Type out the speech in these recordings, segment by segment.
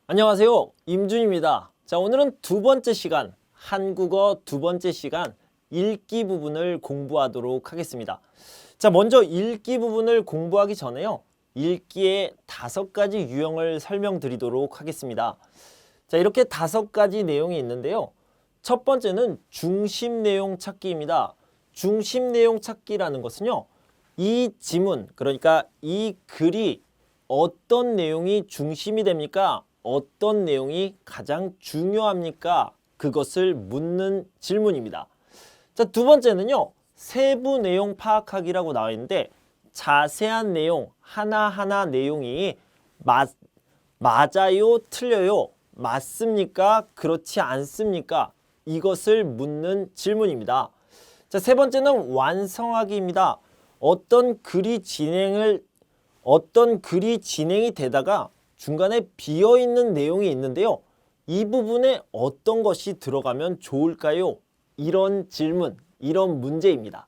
안녕하세요. 임준입니다. 자, 오늘은 두 번째 시간, 한국어 두 번째 시간 읽기 부분을 공부하도록 하겠습니다. 자, 먼저 읽기 부분을 공부하기 전에요. 읽기의 5가지 유형을 설명드리도록 하겠습니다. 자, 이렇게 5가지 내용이 있는데요. 첫 번째는 중심 내용 찾기입니다. 중심 내용 찾기라는 것은요. 이 지문, 그러니까 이 글이 어떤 내용이 중심이 됩니까? 어떤 내용이 가장 중요합니까? 그것을 묻는 질문입니다. 자, 두 번째는요. 세부 내용 파악하기라고 나와 있는데 자세한 내용, 하나하나 내용이 맞아요, 틀려요, 맞습니까? 그렇지 않습니까? 이것을 묻는 질문입니다. 자, 세 번째는 완성하기입니다. 어떤 글이 진행이 되다가 중간에 비어있는 내용이 있는데요. 이 부분에 어떤 것이 들어가면 좋을까요? 이런 질문, 이런 문제입니다.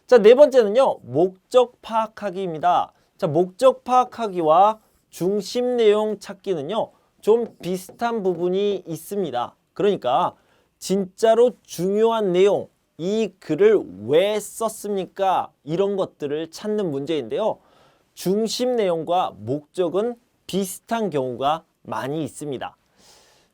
자, 네 번째는요. 목적 파악하기입니다. 자, 목적 파악하기와 중심 내용 찾기는요. 좀 비슷한 부분이 있습니다. 그러니까 진짜로 중요한 내용, 이 글을 왜 썼습니까? 이런 것들을 찾는 문제인데요. 중심 내용과 목적은 비슷한 경우가 많이 있습니다.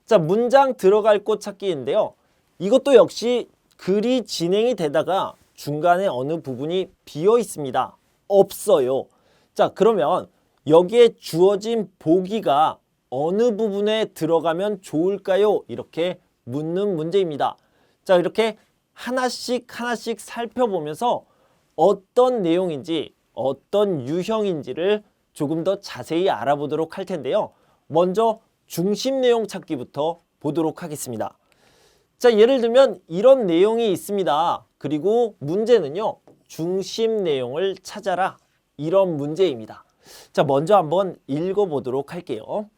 자, 문장 들어갈 곳 찾기인데요. 이것도 역시 글이 진행이 되다가 중간에 어느 부분이 비어 있습니다. 없어요. 자, 그러면 여기에 주어진 보기가 어느 부분에 들어가면 좋을까요? 이렇게 묻는 문제입니다. 자, 이렇게 하나씩 살펴보면서 어떤 내용인지 어떤 유형인지를 조금 더 자세히 알아보도록 할 텐데요. 먼저 중심 내용 찾기부터 보도록 하겠습니다. 자, 예를 들면 이런 내용이 있습니다. 그리고 문제는요. 중심 내용을 찾아라. 이런 문제입니다. 자, 먼저 한번 읽어보도록 할게요.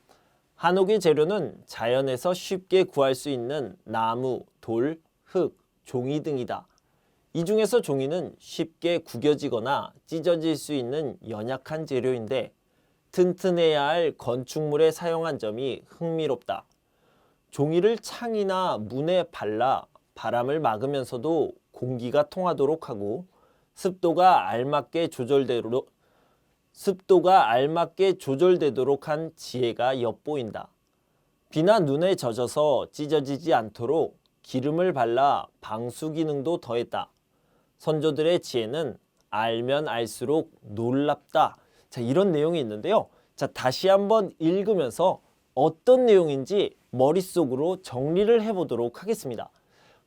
한옥의 재료는 자연에서 쉽게 구할 수 있는 나무, 돌, 흙, 종이 등이다. 이 중에서 종이는 쉽게 구겨지거나 찢어질 수 있는 연약한 재료인데 튼튼해야 할 건축물에 사용한 점이 흥미롭다. 종이를 창이나 문에 발라 바람을 막으면서도 공기가 통하도록 하고 습도가 알맞게 조절되도록 한 지혜가 엿보인다. 비나 눈에 젖어서 찢어지지 않도록 기름을 발라 방수 기능도 더했다. 선조들의 지혜는 알면 알수록 놀랍다. 자, 이런 내용이 있는데요. 자, 다시 한번 읽으면서 어떤 내용인지 머릿속으로 정리를 해보도록 하겠습니다.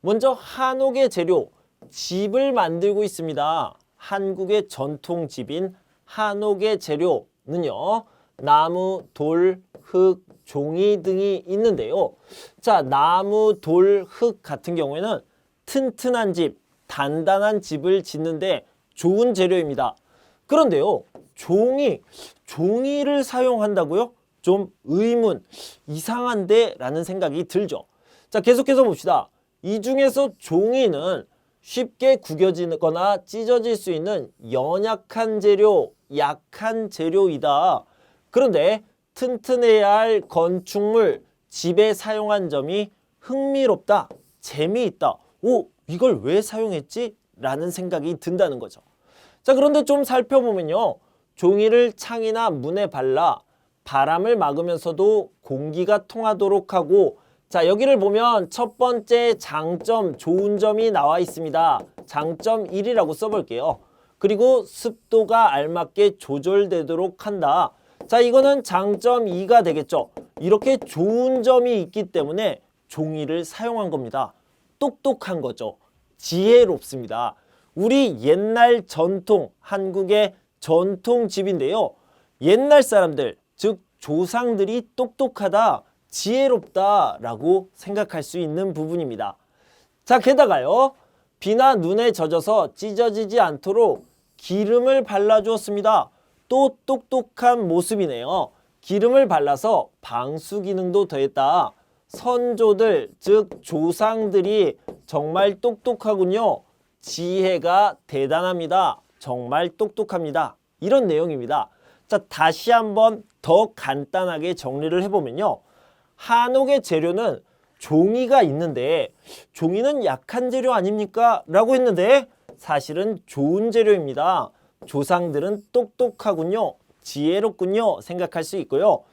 먼저 한옥의 재료, 집을 만들고 있습니다. 한국의 전통 집인 한옥의 재료는요. 나무, 돌, 흙, 종이 등이 있는데요. 자, 나무, 돌, 흙 같은 경우에는 튼튼한 집, 단단한 집을 짓는데 좋은 재료입니다. 그런데요. 종이를 사용한다고요? 좀 의문, 이상한데? 라는 생각이 들죠. 자, 계속해서 봅시다. 이 중에서 종이는 쉽게 구겨지거나 찢어질 수 있는 연약한 재료, 약한 재료이다. 그런데 튼튼해야 할 건축물, 집에 사용한 점이 흥미롭다, 재미있다. 오, 이걸 왜 사용했지? 라는 생각이 든다는 거죠. 자, 그런데 좀 살펴보면요. 종이를 창이나 문에 발라 바람을 막으면서도 공기가 통하도록 하고, 자, 여기를 보면 첫 번째 장점, 좋은 점이 나와 있습니다. 장점 1이라고 써볼게요. 그리고 습도가 알맞게 조절되도록 한다. 자, 이거는 장점 2가 되겠죠. 이렇게 좋은 점이 있기 때문에 종이를 사용한 겁니다. 똑똑한 거죠. 지혜롭습니다. 우리 옛날 전통, 한국의 전통 집인데요. 옛날 사람들, 즉 조상들이 똑똑하다, 지혜롭다라고 생각할 수 있는 부분입니다. 자, 게다가요. 비나 눈에 젖어서 찢어지지 않도록 기름을 발라주었습니다. 또 똑똑한 모습이네요. 기름을 발라서 방수 기능도 더했다. 선조들, 즉 조상들이 정말 똑똑하군요. 지혜가 대단합니다. 정말 똑똑합니다. 이런 내용입니다. 자, 다시 한번 더 간단하게 정리를 해보면요. 한옥의 재료는 종이가 있는데 종이는 약한 재료 아닙니까? 라고 했는데 사실은 좋은 재료입니다. 조상들은 똑똑하군요. 지혜롭군요. 생각할 수 있고요.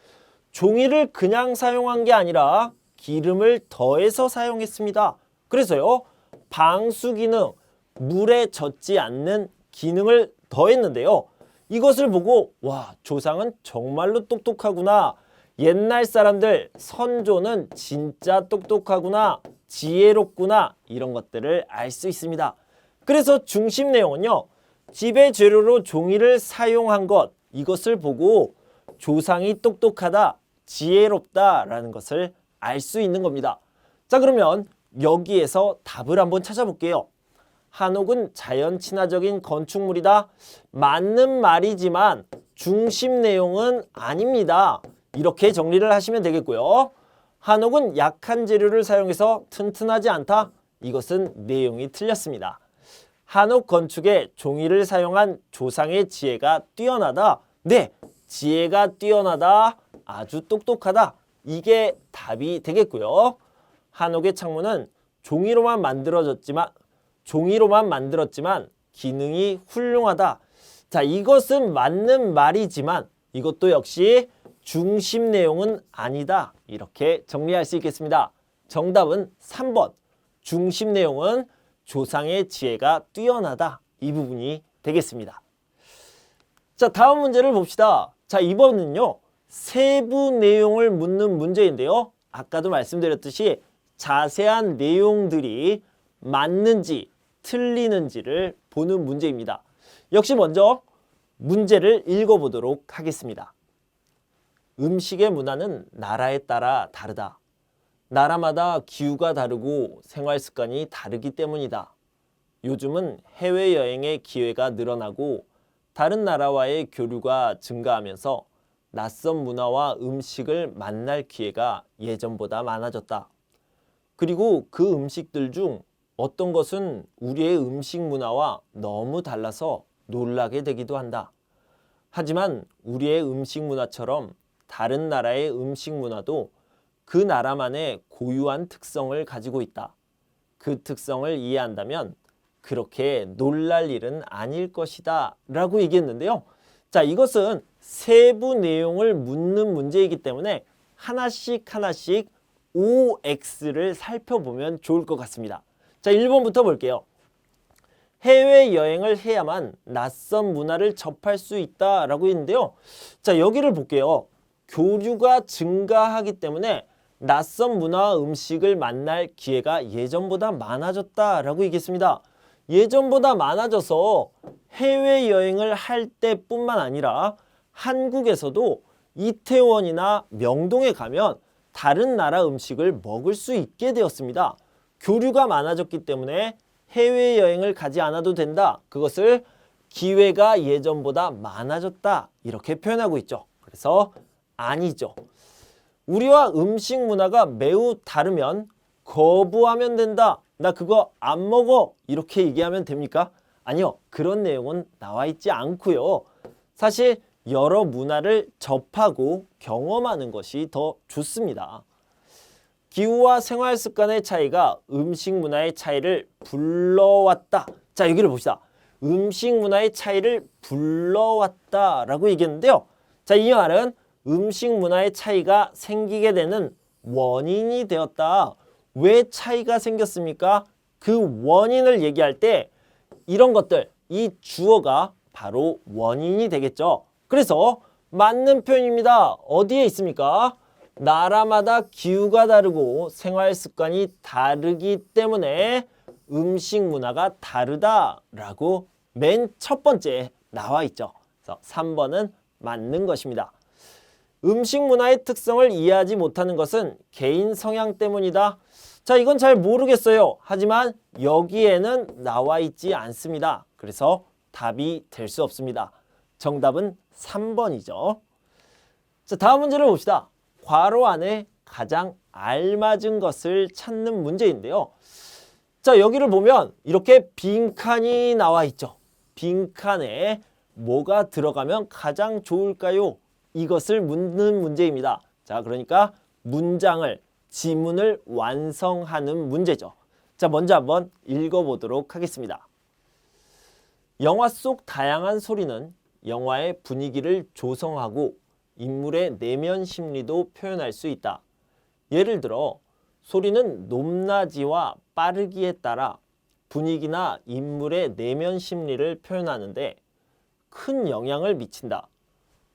종이를 그냥 사용한 게 아니라 기름을 더해서 사용했습니다. 그래서요. 방수 기능, 물에 젖지 않는 기능을 더했는데요. 이것을 보고 와, 조상은 정말로 똑똑하구나. 옛날 사람들, 선조는 진짜 똑똑하구나. 지혜롭구나. 이런 것들을 알 수 있습니다. 그래서 중심 내용은요. 집의 재료로 종이를 사용한 것, 이것을 보고 조상이 똑똑하다, 지혜롭다라는 것을 알 수 있는 겁니다. 자, 그러면 여기에서 답을 한번 찾아볼게요. 한옥은 자연 친화적인 건축물이다. 맞는 말이지만 중심 내용은 아닙니다. 이렇게 정리를 하시면 되겠고요. 한옥은 약한 재료를 사용해서 튼튼하지 않다. 이것은 내용이 틀렸습니다. 한옥 건축에 종이를 사용한 조상의 지혜가 뛰어나다. 네, 지혜가 뛰어나다. 아주 똑똑하다. 이게 답이 되겠고요. 한옥의 창문은 종이로만 만들었지만 기능이 훌륭하다. 자, 이것은 맞는 말이지만 이것도 역시 중심 내용은 아니다. 이렇게 정리할 수 있겠습니다. 정답은 3번. 중심 내용은 조상의 지혜가 뛰어나다. 이 부분이 되겠습니다. 자, 다음 문제를 봅시다. 자, 이번은요. 세부 내용을 묻는 문제인데요. 아까도 말씀드렸듯이 자세한 내용들이 맞는지 틀리는지를 보는 문제입니다. 역시 먼저 문제를 읽어보도록 하겠습니다. 음식의 문화는 나라에 따라 다르다. 나라마다 기후가 다르고 생활 습관이 다르기 때문이다. 요즘은 해외여행의 기회가 늘어나고 다른 나라와의 교류가 증가하면서 낯선 문화와 음식을 만날 기회가 예전보다 많아졌다. 그리고 그 음식들 중 어떤 것은 우리의 음식 문화와 너무 달라서 놀라게 되기도 한다. 하지만 우리의 음식 문화처럼 다른 나라의 음식 문화도 그 나라만의 고유한 특성을 가지고 있다. 그 특성을 이해한다면 그렇게 놀랄 일은 아닐 것이다 라고 얘기했는데요. 자, 이것은 세부 내용을 묻는 문제이기 때문에 하나씩 OX를 살펴보면 좋을 것 같습니다. 자, 1번부터 볼게요. 해외여행을 해야만 낯선 문화를 접할 수 있다라고 했는데요. 자, 여기를 볼게요. 교류가 증가하기 때문에 낯선 문화와 음식을 만날 기회가 예전보다 많아졌다라고 얘기했습니다. 예전보다 많아져서 해외여행을 할 때뿐만 아니라 한국에서도 이태원이나 명동에 가면 다른 나라 음식을 먹을 수 있게 되었습니다. 교류가 많아졌기 때문에 해외여행을 가지 않아도 된다. 그것을 기회가 예전보다 많아졌다. 이렇게 표현하고 있죠. 그래서 아니죠. 우리와 음식 문화가 매우 다르면 거부하면 된다. 나 그거 안 먹어. 이렇게 얘기하면 됩니까? 아니요. 그런 내용은 나와 있지 않고요. 사실 여러 문화를 접하고 경험하는 것이 더 좋습니다. 기후와 생활 습관의 차이가 음식 문화의 차이를 불러왔다. 자, 여기를 봅시다. 음식 문화의 차이를 불러왔다라고 얘기했는데요. 자, 이 말은 음식 문화의 차이가 생기게 되는 원인이 되었다. 왜 차이가 생겼습니까? 그 원인을 얘기할 때 이런 것들, 이 주어가 바로 원인이 되겠죠. 그래서 맞는 표현입니다. 어디에 있습니까? 나라마다 기후가 다르고 생활 습관이 다르기 때문에 음식 문화가 다르다라고 맨 첫 번째 나와 있죠. 그래서 3번은 맞는 것입니다. 음식 문화의 특성을 이해하지 못하는 것은 개인 성향 때문이다. 자, 이건 잘 모르겠어요. 하지만 여기에는 나와 있지 않습니다. 그래서 답이 될 수 없습니다. 정답은 3번이죠. 자, 다음 문제를 봅시다. 괄호 안에 가장 알맞은 것을 찾는 문제인데요. 자, 여기를 보면 이렇게 빈칸이 나와 있죠. 빈칸에 뭐가 들어가면 가장 좋을까요? 이것을 묻는 문제입니다. 자, 그러니까 문장을, 지문을 완성하는 문제죠. 자, 먼저 한번 읽어보도록 하겠습니다. 영화 속 다양한 소리는 영화의 분위기를 조성하고 인물의 내면 심리도 표현할 수 있다. 예를 들어 소리는 높낮이와 빠르기에 따라 분위기나 인물의 내면 심리를 표현하는데 큰 영향을 미친다.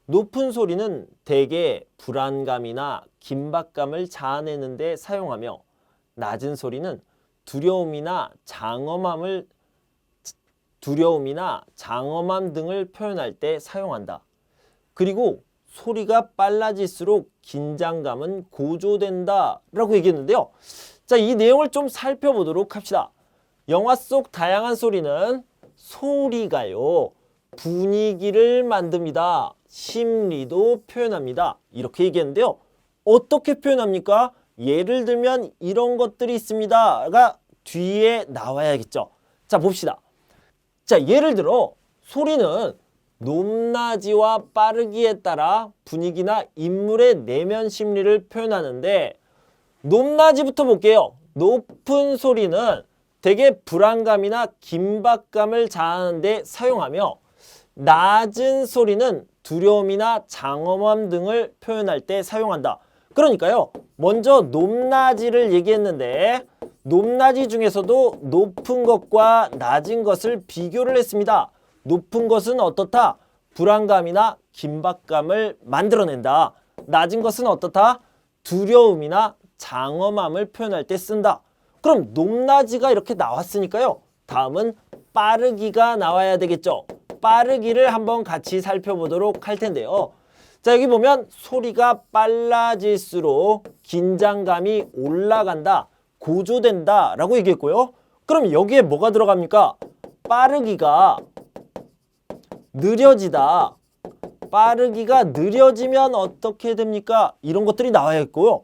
높은 소리는 대개 불안감이나 긴박감을 자아내는 데 사용하며 낮은 소리는 두려움이나 장엄함 등을 표현할 때 사용한다. 그리고 소리가 빨라질수록 긴장감은 고조된다 라고 얘기했는데요. 자, 이 내용을 좀 살펴보도록 합시다. 영화 속 다양한 소리는 소리가요, 분위기를 만듭니다. 심리도 표현합니다. 이렇게 얘기했는데요. 어떻게 표현합니까? 예를 들면 이런 것들이 있습니다가 뒤에 나와야겠죠. 자, 봅시다. 자, 예를 들어 소리는 높낮이와 빠르기에 따라 분위기나 인물의 내면 심리를 표현하는데 높낮이부터 볼게요. 높은 소리는 대개 불안감이나 긴박감을 자아내는 데 사용하며 낮은 소리는 두려움이나 장엄함 등을 표현할 때 사용한다. 그러니까요, 먼저 높낮이를 얘기했는데 높낮이 중에서도 높은 것과 낮은 것을 비교를 했습니다. 높은 것은 어떻다? 불안감이나 긴박감을 만들어낸다. 낮은 것은 어떻다? 두려움이나 장엄함을 표현할 때 쓴다. 그럼 높낮이가 이렇게 나왔으니까요, 다음은 빠르기가 나와야 되겠죠. 빠르기를 한번 같이 살펴보도록 할 텐데요. 자, 여기 보면 소리가 빨라질수록 긴장감이 올라간다, 고조된다 라고 얘기했고요. 그럼 여기에 뭐가 들어갑니까? 빠르기가 느려지다. 빠르기가 느려지면 어떻게 됩니까? 이런 것들이 나와야겠고요.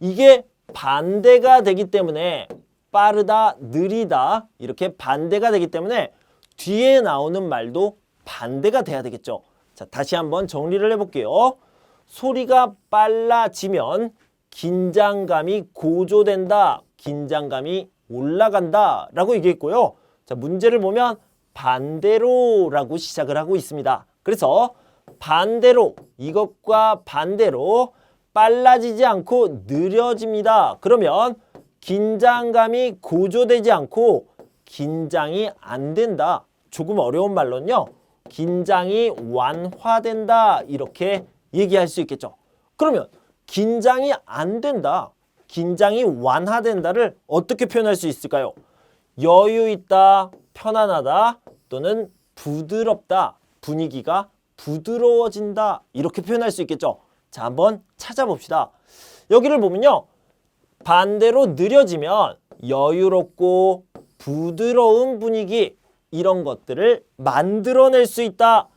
이게 반대가 되기 때문에 빠르다, 느리다 이렇게 반대가 되기 때문에 뒤에 나오는 말도 반대가 돼야 되겠죠. 자, 다시 한번 정리를 해볼게요. 소리가 빨라지면 긴장감이 고조된다, 긴장감이 올라간다 라고 얘기했고요. 자, 문제를 보면 반대로 라고 시작을 하고 있습니다. 그래서 반대로, 이것과 반대로 빨라지지 않고 느려집니다. 그러면 긴장감이 고조되지 않고 긴장이 안 된다. 조금 어려운 말로는요, 긴장이 완화된다 이렇게 얘기할 수 있겠죠. 그러면 긴장이 안 된다, 긴장이 완화된다를 어떻게 표현할 수 있을까요? 여유 있다, 편안하다, 또는 부드럽다, 분위기가 부드러워진다 이렇게 표현할 수 있겠죠. 자, 한번 찾아봅시다. 여기를 보면요, 반대로 느려지면 여유롭고 부드러운 분위기, 이런 것들을 만들어낼 수 있다,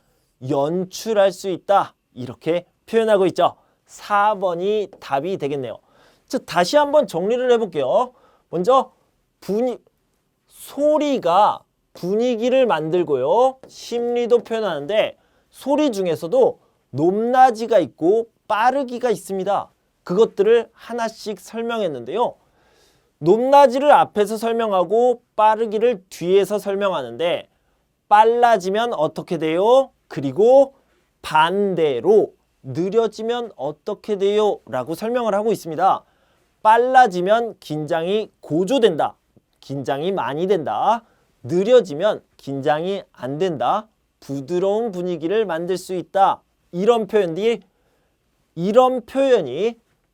연출할 수 있다 이렇게 표현하고 있죠. 4번이 답이 되겠네요. 자, 다시 한번 정리를 해볼게요. 먼저 소리가 분위기를 만들고요, 심리도 표현하는데 소리 중에서도 높낮이가 있고 빠르기가 있습니다. 그것들을 하나씩 설명했는데요. 높낮이를 앞에서 설명하고 빠르기를 뒤에서 설명하는데 빨라지면 어떻게 돼요? 그리고 반대로 느려지면 어떻게 돼요? 라고 설명을 하고 있습니다. 빨라지면 긴장이 고조된다, 긴장이 많이 된다. 느려지면 긴장이 안 된다, 부드러운 분위기를 만들 수 있다. 이런 표현이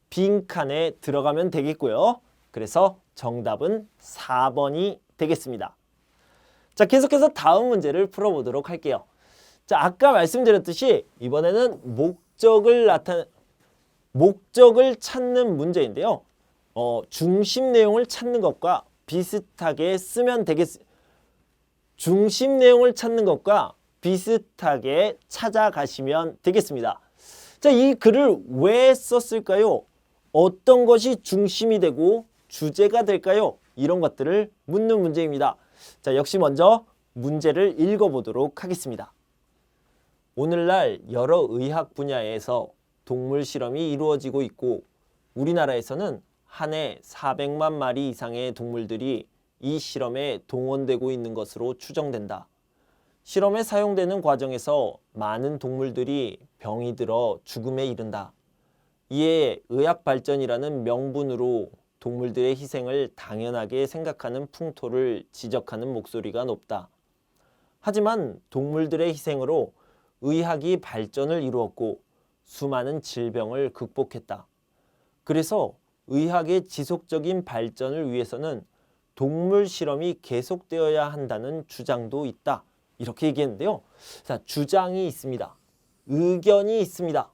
빈칸에 들어가면 되겠고요. 그래서 정답은 4번이 되겠습니다. 자, 계속해서 다음 문제를 풀어보도록 할게요. 자, 아까 말씀드렸듯이 이번에는 목적을 찾는 문제인데요. 중심 내용을 찾는 것과 비슷하게 쓰면 중심 내용을 찾는 것과 비슷하게 찾아가시면 되겠습니다. 자, 이 글을 왜 썼을까요? 어떤 것이 중심이 되고 주제가 될까요? 이런 것들을 묻는 문제입니다. 자, 역시 먼저 문제를 읽어보도록 하겠습니다. 오늘날 여러 의학 분야에서 동물 실험이 이루어지고 있고 우리나라에서는 한 해 400만 마리 이상의 동물들이 이 실험에 동원되고 있는 것으로 추정된다. 실험에 사용되는 과정에서 많은 동물들이 병이 들어 죽음에 이른다. 이에 의학 발전이라는 명분으로 동물들의 희생을 당연하게 생각하는 풍토를 지적하는 목소리가 높다. 하지만 동물들의 희생으로 의학이 발전을 이루었고 수많은 질병을 극복했다. 그래서 의학의 지속적인 발전을 위해서는 동물 실험이 계속되어야 한다는 주장도 있다. 이렇게 얘기했는데요. 자, 주장이 있습니다. 의견이 있습니다.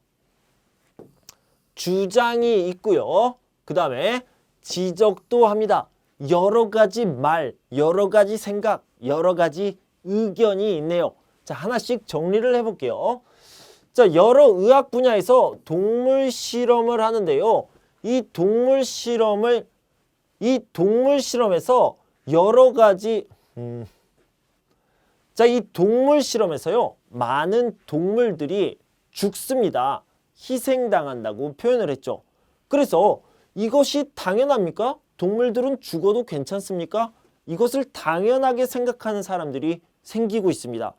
주장이 있고요. 그 다음에 지적도 합니다. 여러 가지 말, 여러 가지 생각, 여러 가지 의견이 있네요. 자, 하나씩 정리를 해볼게요. 자, 여러 의학 분야에서 동물 실험을 하는데요. 이 동물 실험에서 여러 가지 자, 이 동물 실험에서요. 많은 동물들이 죽습니다. 희생당한다고 표현을 했죠. 그래서 이것이 당연합니까? 동물들은 죽어도 괜찮습니까? 이것을 당연하게 생각하는 사람들이 생기고 있습니다.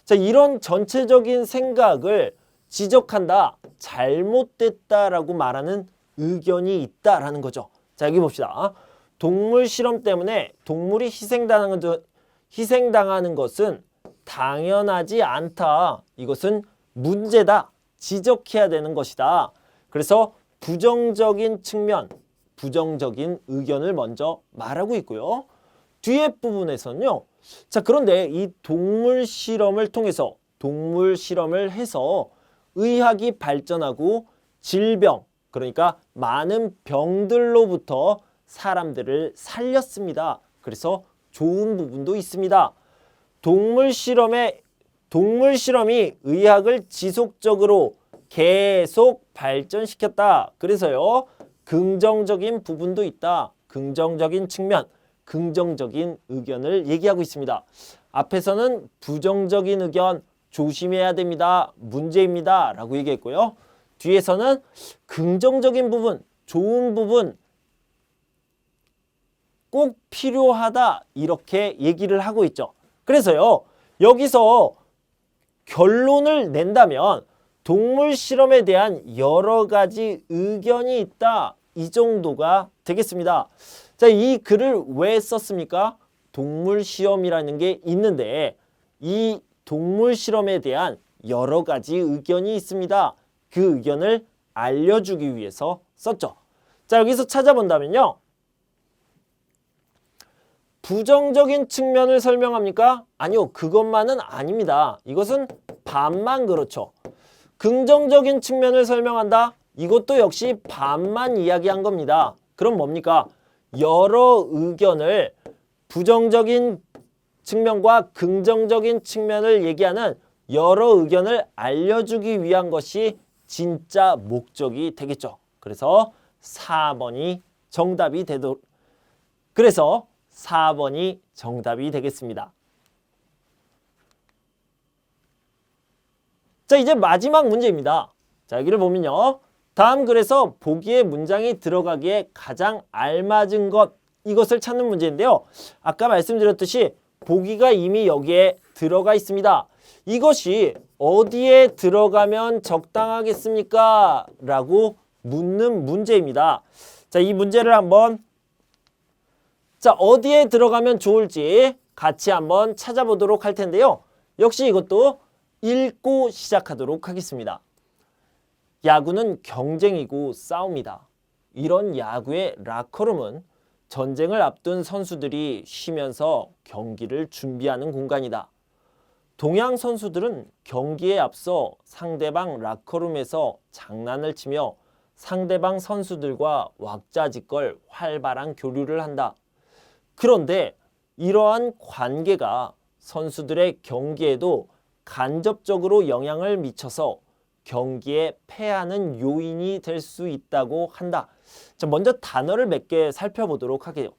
자, 이런 전체적인 생각을 지적한다, 잘못됐다라고 말하는 의견이 있다라는 거죠. 자, 여기 봅시다. 동물 실험 때문에 동물이 희생당하는 것은 당연하지 않다. 이것은 문제다. 지적해야 되는 것이다. 그래서 부정적인 측면, 부정적인 의견을 먼저 말하고 있고요. 뒤에 부분에서는요. 자, 그런데 이 동물 실험을 통해서 동물 실험을 해서 의학이 발전하고 질병, 그러니까 많은 병들로부터 사람들을 살렸습니다. 그래서 좋은 부분도 있습니다. 동물 실험이 의학을 지속적으로 계속 발전시켰다. 그래서요, 긍정적인 부분도 있다. 긍정적인 측면, 긍정적인 의견을 얘기하고 있습니다. 앞에서는 부정적인 의견, 조심해야 됩니다. 문제입니다. 라고 얘기했고요. 뒤에서는 긍정적인 부분, 좋은 부분, 꼭 필요하다. 이렇게 얘기를 하고 있죠. 그래서요, 여기서 결론을 낸다면 동물 실험에 대한 여러 가지 의견이 있다. 이 정도가 되겠습니다. 자, 이 글을 왜 썼습니까? 동물 시험이라는 게 있는데 이 동물 실험에 대한 여러 가지 의견이 있습니다. 그 의견을 알려주기 위해서 썼죠. 자, 여기서 찾아본다면요. 부정적인 측면을 설명합니까? 아니요, 그것만은 아닙니다. 이것은 반만 그렇죠. 긍정적인 측면을 설명한다? 이것도 역시 반만 이야기한 겁니다. 그럼 뭡니까? 여러 의견을 부정적인 측면과 긍정적인 측면을 얘기하는 여러 의견을 알려주기 위한 것이 진짜 목적이 되겠죠. 그래서 4번이 정답이 되겠습니다. 자, 이제 마지막 문제입니다. 자, 여기를 보면요. 다음 글에서 보기에 문장이 들어가기에 가장 알맞은 것, 이것을 찾는 문제인데요. 아까 말씀드렸듯이 보기가 이미 여기에 들어가 있습니다. 이것이 어디에 들어가면 적당하겠습니까? 라고 묻는 문제입니다. 자, 이 문제를 어디에 들어가면 좋을지 같이 한번 찾아보도록 할 텐데요. 역시 이것도 읽고 시작하도록 하겠습니다. 야구는 경쟁이고 싸움이다. 이런 야구의 라커룸은 전쟁을 앞둔 선수들이 쉬면서 경기를 준비하는 공간이다. 동양 선수들은 경기에 앞서 상대방 라커룸에서 장난을 치며 상대방 선수들과 왁자지껄 활발한 교류를 한다. 그런데 이러한 관계가 선수들의 경기에도 간접적으로 영향을 미쳐서 경기에 패하는 요인이 될 수 있다고 한다. 자, 먼저 단어를 몇 개 살펴보도록 할게요.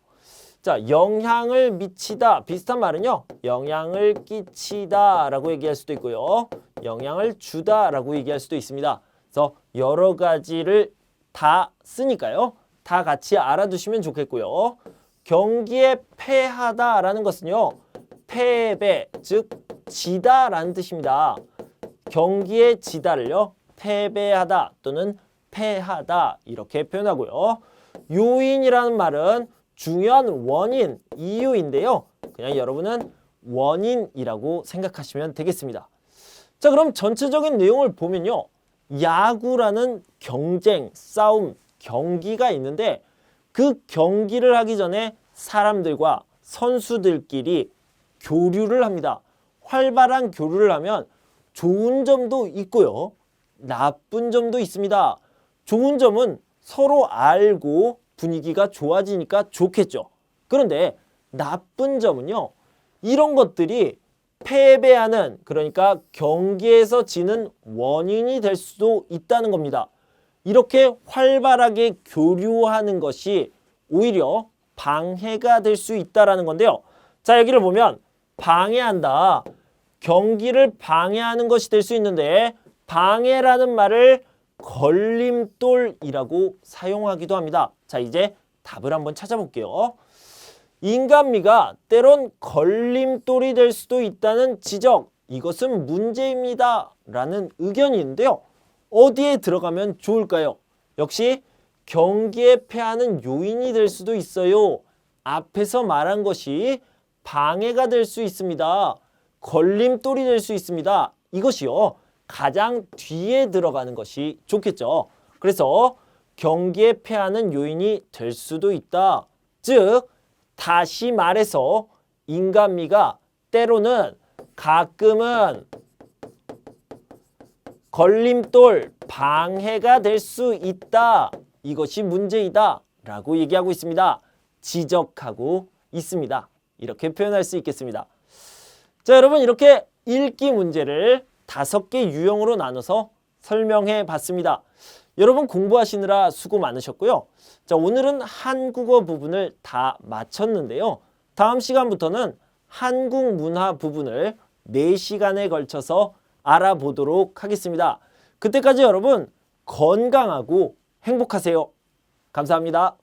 자, 영향을 미치다. 비슷한 말은요. 영향을 끼치다 라고 얘기할 수도 있고요. 영향을 주다 라고 얘기할 수도 있습니다. 그래서 여러 가지를 다 쓰니까요. 다 같이 알아두시면 좋겠고요. 경기에 패하다라는 것은요. 패배, 즉 지다라는 뜻입니다. 경기에 지다를요. 패배하다 또는 패하다 이렇게 표현하고요. 요인이라는 말은 중요한 원인, 이유인데요. 그냥 여러분은 원인이라고 생각하시면 되겠습니다. 자, 그럼 전체적인 내용을 보면요. 야구라는 경쟁, 싸움, 경기가 있는데 그 경기를 하기 전에 사람들과 선수들끼리 교류를 합니다. 활발한 교류를 하면 좋은 점도 있고요. 나쁜 점도 있습니다. 좋은 점은 서로 알고 분위기가 좋아지니까 좋겠죠. 그런데 나쁜 점은요. 이런 것들이 패배하는, 그러니까 경기에서 지는 원인이 될 수도 있다는 겁니다. 이렇게 활발하게 교류하는 것이 오히려 방해가 될 수 있다는 건데요. 자, 여기를 보면 방해한다. 경기를 방해하는 것이 될 수 있는데 방해라는 말을 걸림돌이라고 사용하기도 합니다. 자, 이제 답을 한번 찾아볼게요. 인간미가 때론 걸림돌이 될 수도 있다는 지적, 이것은 문제입니다 라는 의견이 있는데요. 어디에 들어가면 좋을까요? 역시 경기에 패하는 요인이 될 수도 있어요. 앞에서 말한 것이 방해가 될 수 있습니다. 걸림돌이 될 수 있습니다. 이것이요. 가장 뒤에 들어가는 것이 좋겠죠. 그래서 경기에 패하는 요인이 될 수도 있다. 즉 다시 말해서 인간미가 때로는 가끔은 걸림돌, 방해가 될 수 있다. 이것이 문제이다 라고 얘기하고 있습니다. 지적하고 있습니다. 이렇게 표현할 수 있겠습니다. 자, 여러분 이렇게 읽기 문제를 5개 유형으로 나눠서 설명해 봤습니다. 여러분 공부하시느라 수고 많으셨고요. 자, 오늘은 한국어 부분을 다 마쳤는데요. 다음 시간부터는 한국 문화 부분을 4시간에 걸쳐서 알아보도록 하겠습니다. 그때까지 여러분 건강하고 행복하세요. 감사합니다.